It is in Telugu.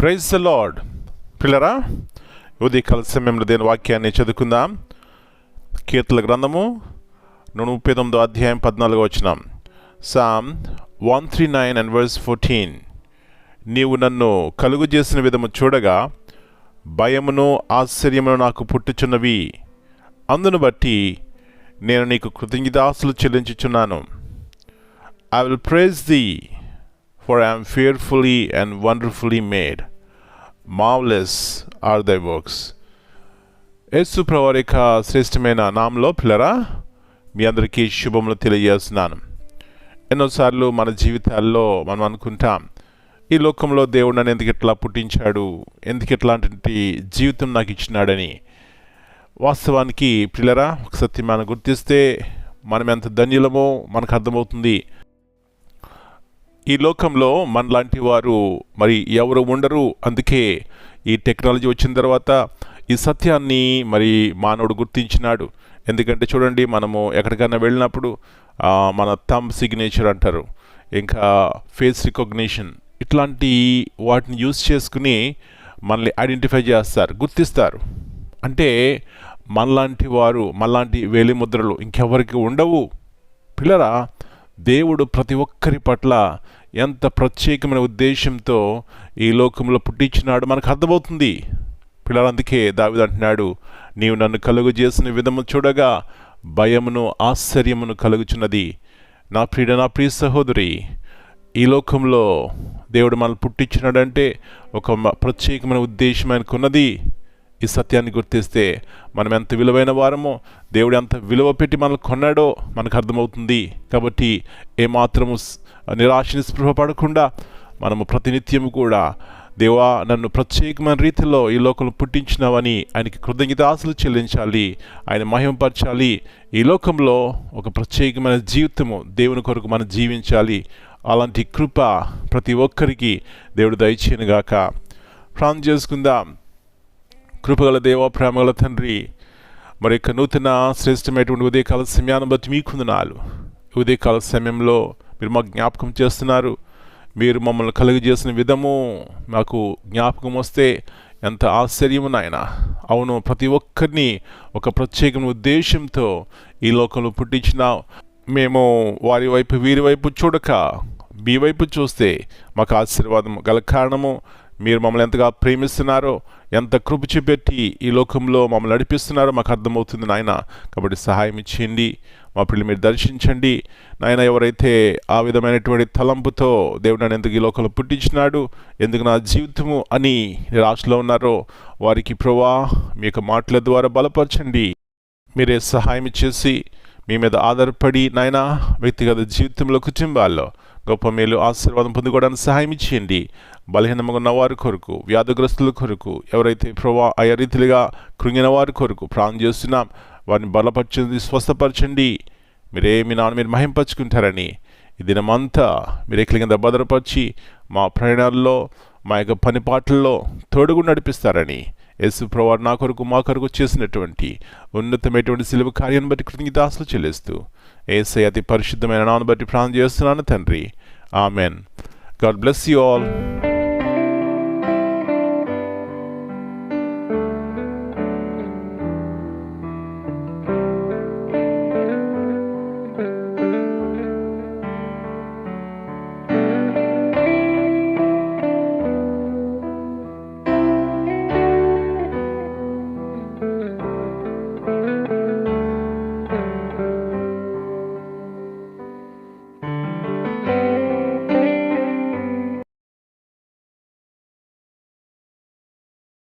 Praise the lord. పిల్లరా, ఉదయకాల సమయంలో దేని వాక్యాన్ని చదువుకుందాం. కీర్తనల గ్రంథము 139 అధ్యాయం 14 వచనం. Psalm 139 and verse 14. నీవు నన్ను కలుగు చేసిన విధము చూడగా భయమును ఆశ్చర్యమును నాకు పుట్టుచున్నవి. అందును బట్టి నేను నీకు కృతజ్ఞతాస్తులు చెల్లించుచున్నాను. I will praise thee, for I am fearfully and wonderfully made. Marvelous are thy works. యేసు ప్రభువు యొక్క శ్రేష్టమైన నామంలో పిల్లరా, మీ అందరికీ శుభములు తెలియజేస్తున్నాను. ఎన్నోసార్లు మన జీవితాల్లో మనం అనుకుంటాం, ఈ లోకంలో దేవుడు నన్ను ఎందుకు ఇట్లా పుట్టించాడు, ఎందుకు ఇట్లాంటి జీవితం నాకు ఇచ్చినాడని. వాస్తవానికి పిల్లరా, ఒక సత్యం మనం గుర్తిస్తే మనం ఎంత ధన్యులమో మనకు అర్థమవుతుంది. ఈ లోకంలో మనలాంటి వారు మరి ఎవరు ఉండరు. అందుకే ఈ టెక్నాలజీ వచ్చిన తర్వాత ఈ సత్యాన్ని మరి మానవుడు గుర్తించినాడు. ఎందుకంటే చూడండి, మనము ఎక్కడికైనా వెళ్ళినప్పుడు మన థంబ్ సిగ్నేచర్ అంటారు, ఇంకా ఫేస్ రికగ్నిషన్, ఇట్లాంటి వాటిని యూజ్ చేసుకుని మనల్ని ఐడెంటిఫై చేస్తారు, గుర్తిస్తారు. అంటే మనలాంటి వారు, మనలాంటి వేలిముద్రలు ఇంకెవరికి ఉండవు. పిల్లరా, దేవుడు ప్రతి ఒక్కరి పట్ల ఎంత ప్రత్యేకమైన ఉద్దేశంతో ఈ లోకంలో పుట్టించినాడు మనకు అర్థమవుతుంది. పిల్లలందుకే దావీదు అంటున్నాడు, నీవు నన్ను కలుగు చేసిన విధము చూడగా భయమును ఆశ్చర్యమును కలుగుచున్నది. నా ప్రియ సహోదరి, ఈ లోకంలో దేవుడు మనల్ని పుట్టించినాడంటే ఒక ప్రత్యేకమైన ఉద్దేశం ఆయనకున్నది. ఈ సత్యాన్ని గుర్తిస్తే మనం ఎంత విలువైన వారమో, దేవుడు ఎంత విలువ పెట్టి మనల్ని కొన్నాడో మనకు అర్థమవుతుంది. కాబట్టి ఏమాత్రము నిరాశ నిస్పృహ పడకుండా మనము ప్రతినిత్యము కూడా, దేవా నన్ను ప్రత్యేకమైన రీతిలో ఈ లోకంలో పుట్టించినావని ఆయనకి కృతజ్ఞతాస్తులు చెల్లించాలి, ఆయన మహిమపరచాలి. ఈ లోకంలో ఒక ప్రత్యేకమైన జీవితము దేవుని కొరకు మనం జీవించాలి. అలాంటి కృప ప్రతి ఒక్కరికి దేవుడు దయచేయనుగాక. ప్రార్థన చేసుకుందాం. కృపగల దేవ, ప్రేమగల తండ్రి, మరి యొక్క నూతన శ్రేష్టమైనటువంటి ఉదయకాల సమయాన్ని బట్టి మీకు వందనాలు. ఉదయకాల సమయంలో మీరు మాకు జ్ఞాపకం చేస్తున్నారు. మీరు మమ్మల్ని కలుగజేసిన విధము మాకు జ్ఞాపకం వస్తే ఎంత ఆశ్చర్యము నాయన. అవును, ప్రతి ఒక్కరిని ఒక ప్రత్యేకమైన ఉద్దేశంతో ఈ లోకంలో పుట్టించినావు. మేము వారి వైపు వీరి వైపు చూడక మీ వైపు చూస్తే మాకు ఆశీర్వాదం గల కారణము మీరు మమ్మల్ని ఎంతగా ప్రేమిస్తున్నారో, ఎంత కృప చూపెట్టి ఈ లోకంలో మమ్మల్ని నడిపిస్తున్నారో మాకు అర్థమవుతుంది నాయన. కాబట్టి సహాయం ఇచ్చేయండి, మా పిల్లలు మీరు దర్శించండి నాయన. ఎవరైతే ఆ విధమైనటువంటి తలంపుతో దేవుడు నన్ను ఎందుకు ఈ లోకంలో పుట్టించినాడు, ఎందుకు నా జీవితము అని నిరాశలో ఉన్నారో వారికి ప్రభువా మీ యొక్క మాటల ద్వారా బలపరచండి. మీరే సహాయం చేసి మీ మీద ఆధారపడి నాయన వ్యక్తిగత జీవితంలో, కుటుంబాల్లో గొప్ప మేలు ఆశీర్వాదం పొందుకోవడానికి సహాయం ఇచ్చేయండి. బలహీనంగా ఉన్న వారి కొరకు, వ్యాధిగ్రస్తుల కొరకు, ఎవరైతే ప్రభా ఆయా రీతిగా కృంగిన వారి కొరకు ప్రార్థన చేస్తున్నాం, వారిని బలపరచండి, స్వస్థపరచండి. మీరే మీ నాన్న మీరు మహింపరుచుకుంటారని ఈ దినమంతా మీరు ఎక్కడి కింద భద్రపరిచి మా ప్రయాణాల్లో, మా యొక్క పనిపాట్లలో తోడుగా నడిపిస్తారని యేసు ప్రభువు నా కొరకు మా కొరకు చేసినటువంటి ఉన్నతమైనటువంటి సిలువ కార్యాన్ని బట్టి కృతజ్ఞతాస్తులు చెల్లిస్తూ యేసయ్య అతి పరిశుద్ధమైన నామమును బట్టి ప్రార్థన చేస్తున్నాను తండ్రి. Amen. God bless you all.